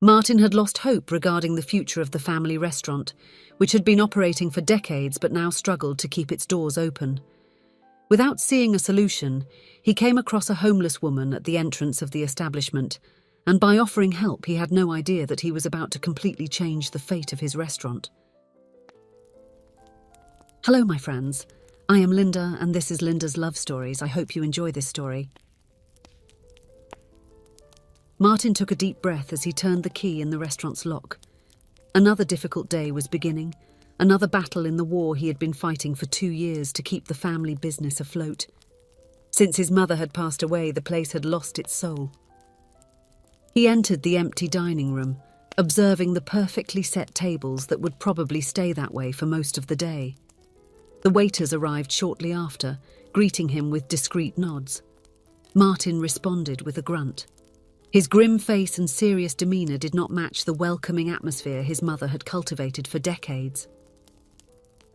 Martin had lost hope regarding the future of the family restaurant, which had been operating for decades but now struggled to keep its doors open. Without seeing a solution, he came across a homeless woman at the entrance of the establishment, and by offering help he had no idea that he was about to completely change the fate of his restaurant. Hello, my friends. I am Linda, and this is Linda's Love Stories. I hope you enjoy this story. Martin took a deep breath as he turned the key in the restaurant's lock. Another difficult day was beginning, another battle in the war he had been fighting for 2 years to keep the family business afloat. Since his mother had passed away, the place had lost its soul. He entered the empty dining room, observing the perfectly set tables that would probably stay that way for most of the day. The waiters arrived shortly after, greeting him with discreet nods. Martin responded with a grunt. His grim face and serious demeanour did not match the welcoming atmosphere his mother had cultivated for decades.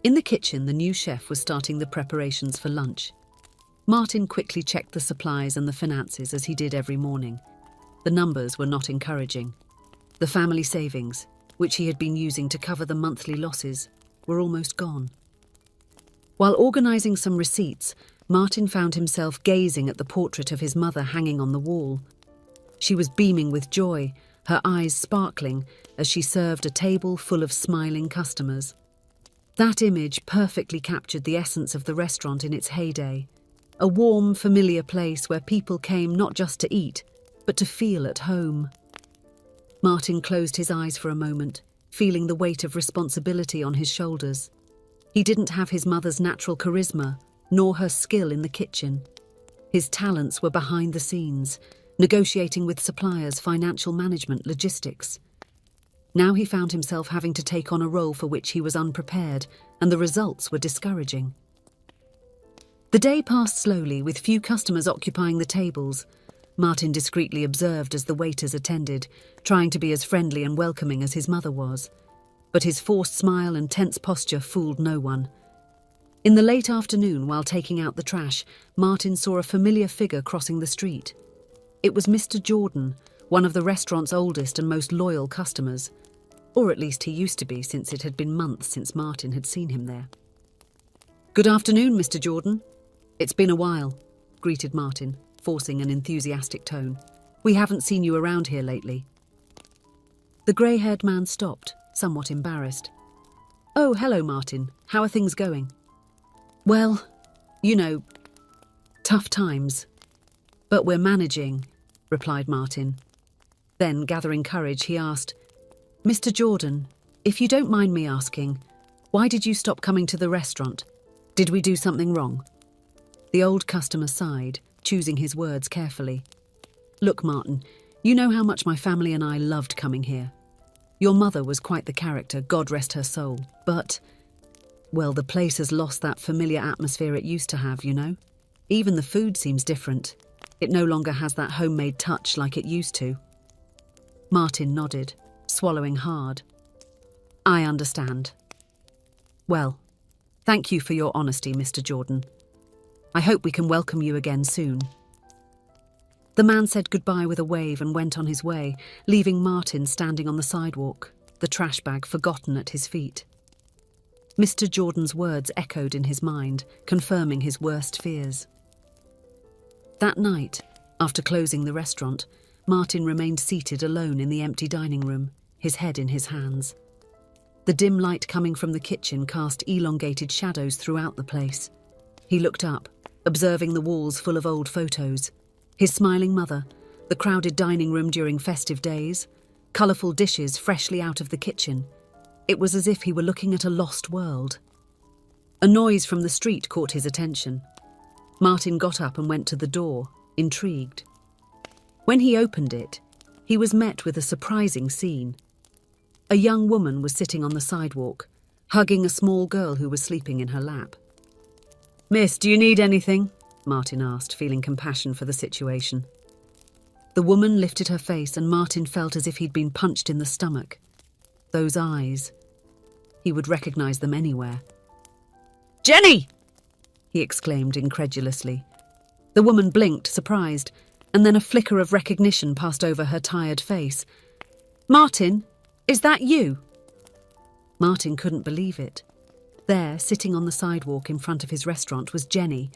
In the kitchen, the new chef was starting the preparations for lunch. Martin quickly checked the supplies and the finances as he did every morning. The numbers were not encouraging. The family savings, which he had been using to cover the monthly losses, were almost gone. While organising some receipts, Martin found himself gazing at the portrait of his mother hanging on the wall. She was beaming with joy, her eyes sparkling as she served a table full of smiling customers. That image perfectly captured the essence of the restaurant in its heyday, a warm, familiar place where people came not just to eat, but to feel at home. Martin closed his eyes for a moment, feeling the weight of responsibility on his shoulders. He didn't have his mother's natural charisma, nor her skill in the kitchen. His talents were behind the scenes, negotiating with suppliers, financial management, logistics. Now he found himself having to take on a role for which he was unprepared, and the results were discouraging. The day passed slowly, with few customers occupying the tables. Martin discreetly observed as the waiters attended, trying to be as friendly and welcoming as his mother was. But his forced smile and tense posture fooled no one. In the late afternoon, while taking out the trash, Martin saw a familiar figure crossing the street. It was Mr. Jordan, one of the restaurant's oldest and most loyal customers. Or at least he used to be, since it had been months since Martin had seen him there. "Good afternoon, Mr. Jordan. It's been a while," greeted Martin, forcing an enthusiastic tone. "We haven't seen you around here lately." The grey-haired man stopped, somewhat embarrassed. "Oh, hello, Martin. How are things going?" "Well, tough times. But we're managing," replied Martin. Then, gathering courage, he asked, "Mr. Jordan, if you don't mind me asking, why did you stop coming to the restaurant? Did we do something wrong?" The old customer sighed, choosing his words carefully. "Look, Martin, you know how much my family and I loved coming here. Your mother was quite the character, God rest her soul. But, well, the place has lost that familiar atmosphere it used to have, Even the food seems different. It no longer has that homemade touch like it used to." Martin nodded, swallowing hard. "I understand. Well, thank you for your honesty, Mr. Jordan. I hope we can welcome you again soon." The man said goodbye with a wave and went on his way, leaving Martin standing on the sidewalk, the trash bag forgotten at his feet. Mr. Jordan's words echoed in his mind, confirming his worst fears. That night, after closing the restaurant, Martin remained seated alone in the empty dining room, his head in his hands. The dim light coming from the kitchen cast elongated shadows throughout the place. He looked up, observing the walls full of old photos. His smiling mother, the crowded dining room during festive days, colourful dishes freshly out of the kitchen. It was as if he were looking at a lost world. A noise from the street caught his attention. Martin got up and went to the door, intrigued. When he opened it, he was met with a surprising scene. A young woman was sitting on the sidewalk, hugging a small girl who was sleeping in her lap. "Miss, do you need anything?" Martin asked, feeling compassion for the situation. The woman lifted her face, and Martin felt as if he'd been punched in the stomach. Those eyes. He would recognise them anywhere. "Jenny!" he exclaimed incredulously. The woman blinked, surprised, and then a flicker of recognition passed over her tired face. Martin, is that you? Martin couldn't believe it. There, sitting on the sidewalk in front of his restaurant, was Jenny,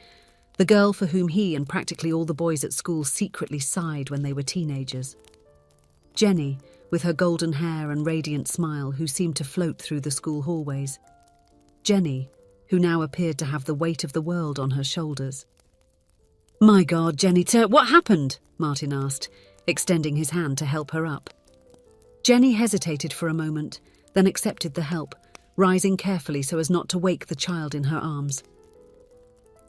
the girl for whom he and practically all the boys at school secretly sighed when they were teenagers. Jenny, with her golden hair and radiant smile, who seemed to float through the school hallways. Jenny, who now appeared to have the weight of the world on her shoulders. "My God, Jenny, what happened?" Martin asked, extending his hand to help her up. Jenny hesitated for a moment, then accepted the help, rising carefully so as not to wake the child in her arms.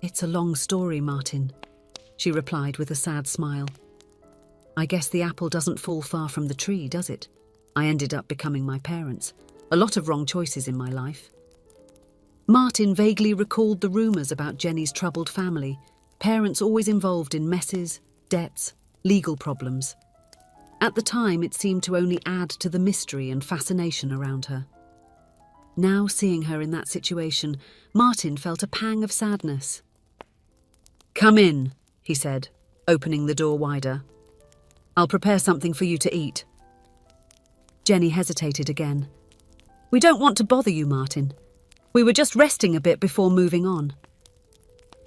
"It's a long story, Martin," she replied with a sad smile. "I guess the apple doesn't fall far from the tree, does it? I ended up becoming my parents. A lot of wrong choices in my life." Martin vaguely recalled the rumours about Jenny's troubled family, parents always involved in messes, debts, legal problems. At the time, it seemed to only add to the mystery and fascination around her. Now, seeing her in that situation, Martin felt a pang of sadness. "Come in," he said, opening the door wider. "I'll prepare something for you to eat." Jenny hesitated again. "We don't want to bother you, Martin. We were just resting a bit before moving on."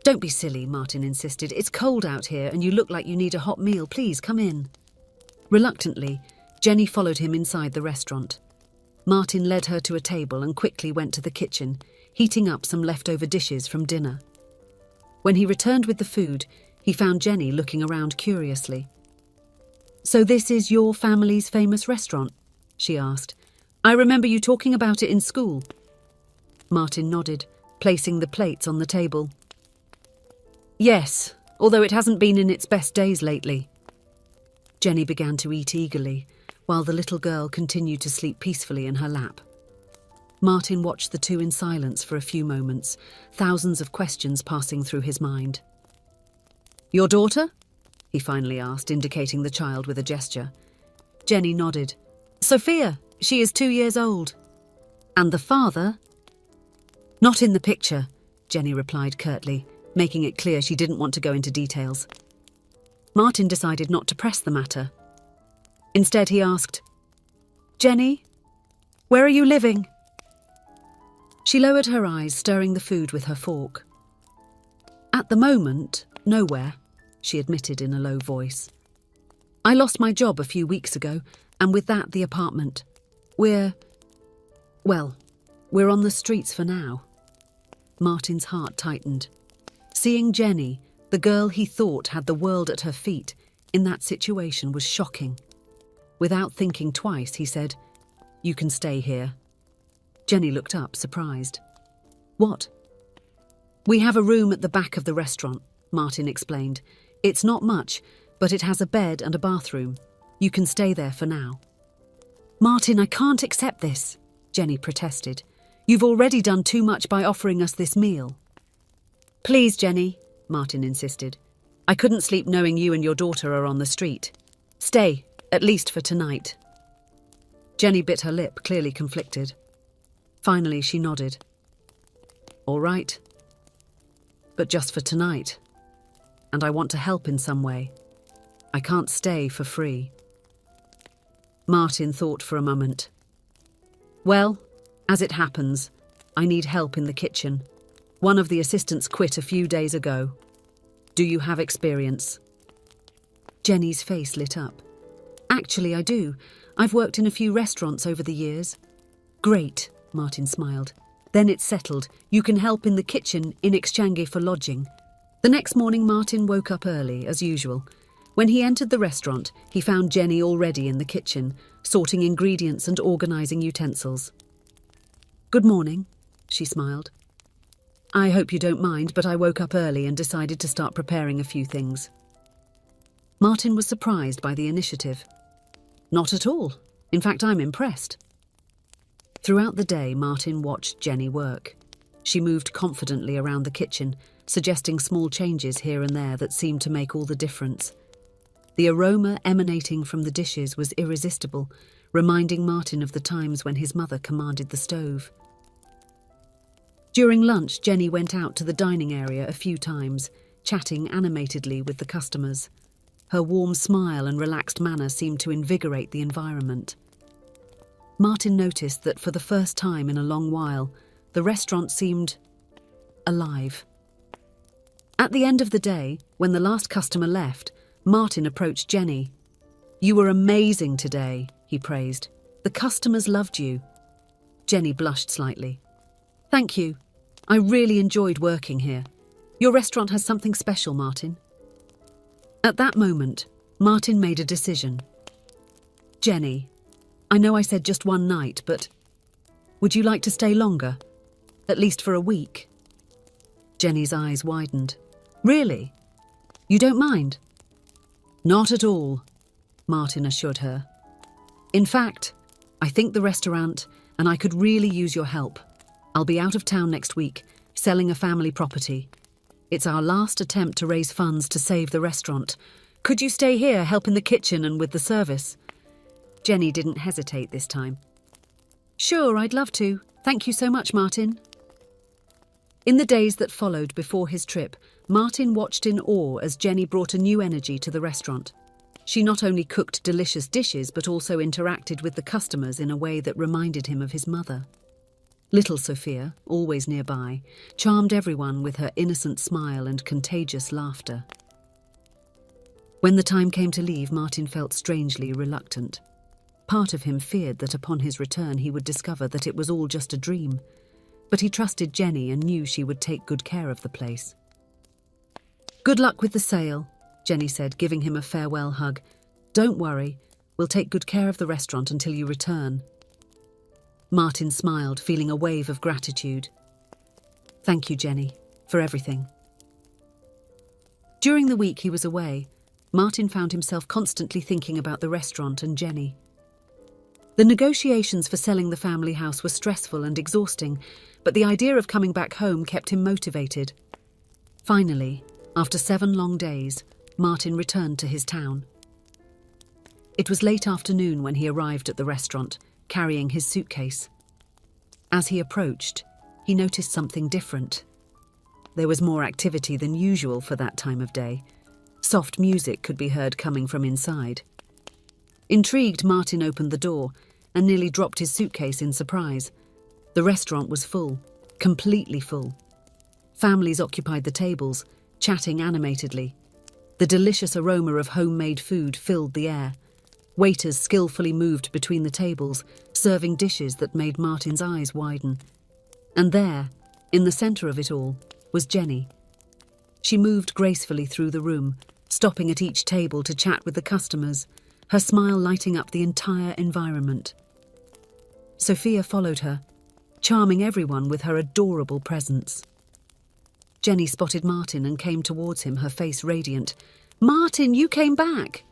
"Don't be silly," Martin insisted. "It's cold out here and you look like you need a hot meal. Please, come in." Reluctantly, Jenny followed him inside the restaurant. Martin led her to a table and quickly went to the kitchen, heating up some leftover dishes from dinner. When he returned with the food, he found Jenny looking around curiously. "So this is your family's famous restaurant?" she asked. "I remember you talking about it in school." Martin nodded, placing the plates on the table. "Yes, although it hasn't been in its best days lately." Jenny began to eat eagerly, while the little girl continued to sleep peacefully in her lap. Martin watched the two in silence for a few moments, thousands of questions passing through his mind. "Your daughter?" he finally asked, indicating the child with a gesture. Jenny nodded. "Sophia, she is 2 years old." "And the father?" "Not in the picture," Jenny replied curtly, making it clear she didn't want to go into details. Martin decided not to press the matter. Instead, he asked, "Jenny, where are you living?" She lowered her eyes, stirring the food with her fork. "At the moment, nowhere," she admitted in a low voice. "I lost my job a few weeks ago, and with that, the apartment. We're on the streets for now." Martin's heart tightened. Seeing Jenny, the girl he thought had the world at her feet, in that situation was shocking. Without thinking twice, he said, "You can stay here." Jenny looked up, surprised. "What?" "We have a room at the back of the restaurant," Martin explained. "It's not much, but it has a bed and a bathroom. You can stay there for now." "Martin, I can't accept this," Jenny protested. "You've already done too much by offering us this meal." "Please, Jenny," Martin insisted. "I couldn't sleep knowing you and your daughter are on the street. Stay, at least for tonight." Jenny bit her lip, clearly conflicted. Finally, she nodded. "All right. But just for tonight. And I want to help in some way. I can't stay for free." Martin thought for a moment. "Well, as it happens, I need help in the kitchen. One of the assistants quit a few days ago. Do you have experience?" Jenny's face lit up. "Actually, I do. I've worked in a few restaurants over the years." "Great," Martin smiled. "Then it's settled. You can help in the kitchen in exchange for lodging." The next morning, Martin woke up early, as usual. When he entered the restaurant, he found Jenny already in the kitchen, sorting ingredients and organising utensils. "Good morning," she smiled. "I hope you don't mind, but I woke up early and decided to start preparing a few things." Martin was surprised by the initiative. "Not at all. In fact, I'm impressed." Throughout the day, Martin watched Jenny work. She moved confidently around the kitchen, suggesting small changes here and there that seemed to make all the difference. The aroma emanating from the dishes was irresistible, reminding Martin of the times when his mother commanded the stove. During lunch, Jenny went out to the dining area a few times, chatting animatedly with the customers. Her warm smile and relaxed manner seemed to invigorate the environment. Martin noticed that for the first time in a long while, the restaurant seemed alive. At the end of the day, when the last customer left, Martin approached Jenny. "You were amazing today," he praised. "The customers loved you." Jenny blushed slightly. "Thank you. I really enjoyed working here. Your restaurant has something special, Martin." At that moment, Martin made a decision. "Jenny, I know I said just one night, but would you like to stay longer? At least for a week?" Jenny's eyes widened. "Really? You don't mind?" "Not at all," Martin assured her. "In fact, I think the restaurant and I could really use your help. I'll be out of town next week, selling a family property. It's our last attempt to raise funds to save the restaurant. Could you stay here, help in the kitchen and with the service?" Jenny didn't hesitate this time. "Sure, I'd love to. Thank you so much, Martin." In the days that followed before his trip, Martin watched in awe as Jenny brought a new energy to the restaurant. She not only cooked delicious dishes but also interacted with the customers in a way that reminded him of his mother. Little Sophia, always nearby, charmed everyone with her innocent smile and contagious laughter. When the time came to leave, Martin felt strangely reluctant. Part of him feared that upon his return he would discover that it was all just a dream, but he trusted Jenny and knew she would take good care of the place. "Good luck with the sale," Jenny said, giving him a farewell hug. "Don't worry, we'll take good care of the restaurant until you return." Martin smiled, feeling a wave of gratitude. "Thank you, Jenny, for everything." During the week he was away, Martin found himself constantly thinking about the restaurant and Jenny. The negotiations for selling the family house were stressful and exhausting, but the idea of coming back home kept him motivated. Finally, after 7 long days, Martin returned to his town. It was late afternoon when he arrived at the restaurant, carrying his suitcase. As he approached, he noticed something different. There was more activity than usual for that time of day. Soft music could be heard coming from inside. Intrigued, Martin opened the door and nearly dropped his suitcase in surprise. The restaurant was full, completely full. Families occupied the tables, chatting animatedly. The delicious aroma of homemade food filled the air. Waiters skillfully moved between the tables, serving dishes that made Martin's eyes widen. And there, in the centre of it all, was Jenny. She moved gracefully through the room, stopping at each table to chat with the customers, her smile lighting up the entire environment. Sophia followed her, charming everyone with her adorable presence. Jenny spotted Martin and came towards him, her face radiant. "Martin, you came back!"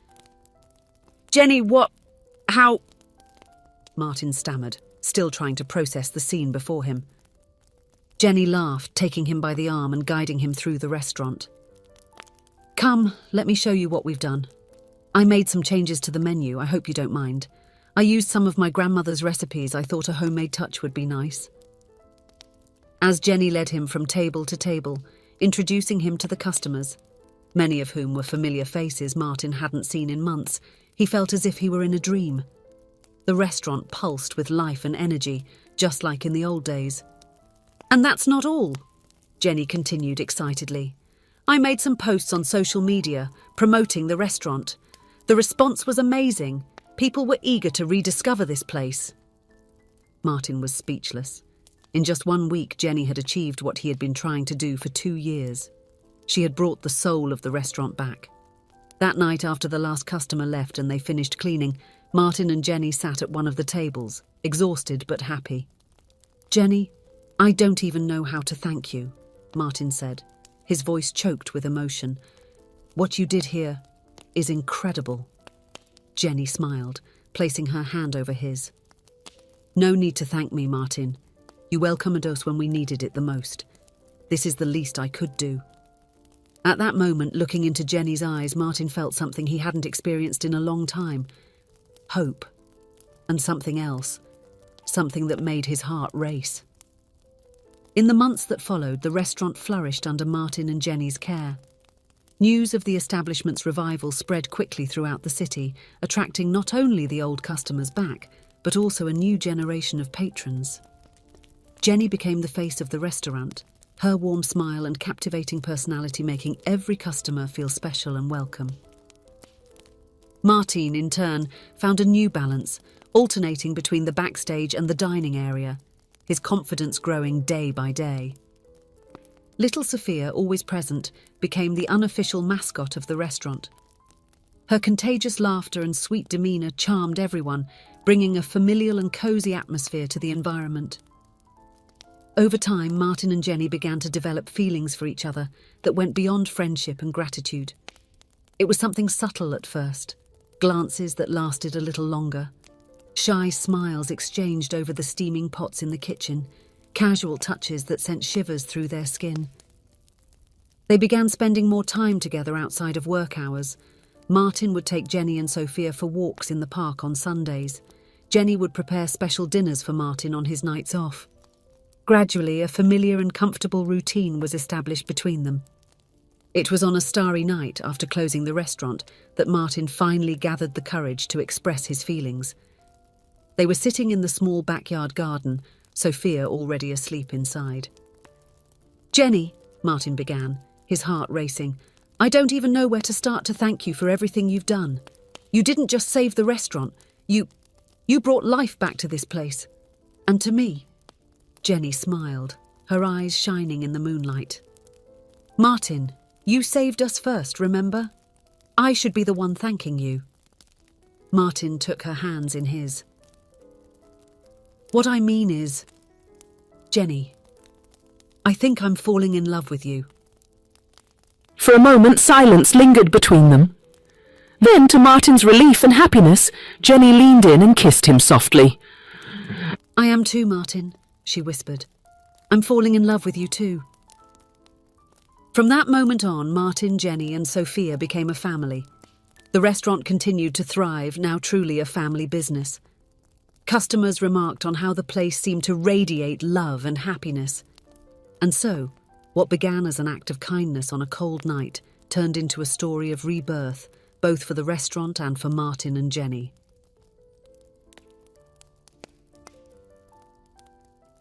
"Jenny, what? How?" Martin stammered, still trying to process the scene before him. Jenny laughed, taking him by the arm and guiding him through the restaurant. "Come, let me show you what we've done. I made some changes to the menu, I hope you don't mind. I used some of my grandmother's recipes. I thought a homemade touch would be nice." As Jenny led him from table to table, introducing him to the customers, many of whom were familiar faces Martin hadn't seen in months, he felt as if he were in a dream. The restaurant pulsed with life and energy, just like in the old days. "And that's not all," Jenny continued excitedly. "I made some posts on social media, promoting the restaurant. The response was amazing. People were eager to rediscover this place." Martin was speechless. In just 1 week, Jenny had achieved what he had been trying to do for 2 years. She had brought the soul of the restaurant back. That night, after the last customer left and they finished cleaning, Martin and Jenny sat at one of the tables, exhausted but happy. "Jenny, I don't even know how to thank you," Martin said, his voice choked with emotion. "What you did here is incredible." Jenny smiled, placing her hand over his. "No need to thank me, Martin. You welcomed us when we needed it the most. This is the least I could do." At that moment, looking into Jenny's eyes, Martin felt something he hadn't experienced in a long time. Hope. And something else. Something that made his heart race. In the months that followed, the restaurant flourished under Martin and Jenny's care. News of the establishment's revival spread quickly throughout the city, attracting not only the old customers back, but also a new generation of patrons. Jenny became the face of the restaurant, her warm smile and captivating personality making every customer feel special and welcome. Martin, in turn, found a new balance, alternating between the backstage and the dining area, his confidence growing day by day. Little Sophia, always present, became the unofficial mascot of the restaurant. Her contagious laughter and sweet demeanour charmed everyone, bringing a familial and cosy atmosphere to the environment. Over time, Martin and Jenny began to develop feelings for each other that went beyond friendship and gratitude. It was something subtle at first, glances that lasted a little longer, shy smiles exchanged over the steaming pots in the kitchen, casual touches that sent shivers through their skin. They began spending more time together outside of work hours. Martin would take Jenny and Sophia for walks in the park on Sundays. Jenny would prepare special dinners for Martin on his nights off. Gradually, a familiar and comfortable routine was established between them. It was on a starry night after closing the restaurant that Martin finally gathered the courage to express his feelings. They were sitting in the small backyard garden, Sophia already asleep inside. "Jenny," Martin began, his heart racing, "I don't even know where to start to thank you for everything you've done. You didn't just save the restaurant, you brought life back to this place. And to me." Jenny smiled, her eyes shining in the moonlight. "Martin, you saved us first, remember? I should be the one thanking you." Martin took her hands in his. "What I mean is, Jenny, I think I'm falling in love with you." For a moment, silence lingered between them. Then, to Martin's relief and happiness, Jenny leaned in and kissed him softly. "I am too, Martin," she whispered. "I'm falling in love with you too." From that moment on, Martin, Jenny and Sophia became a family. The restaurant continued to thrive, now truly a family business. Customers remarked on how the place seemed to radiate love and happiness. And so, what began as an act of kindness on a cold night turned into a story of rebirth, both for the restaurant and for Martin and Jenny.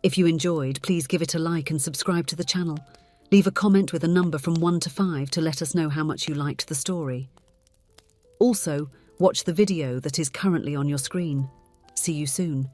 If you enjoyed, please give it a like and subscribe to the channel. Leave a comment with a number from 1 to 5 to let us know how much you liked the story. Also, watch the video that is currently on your screen. See you soon.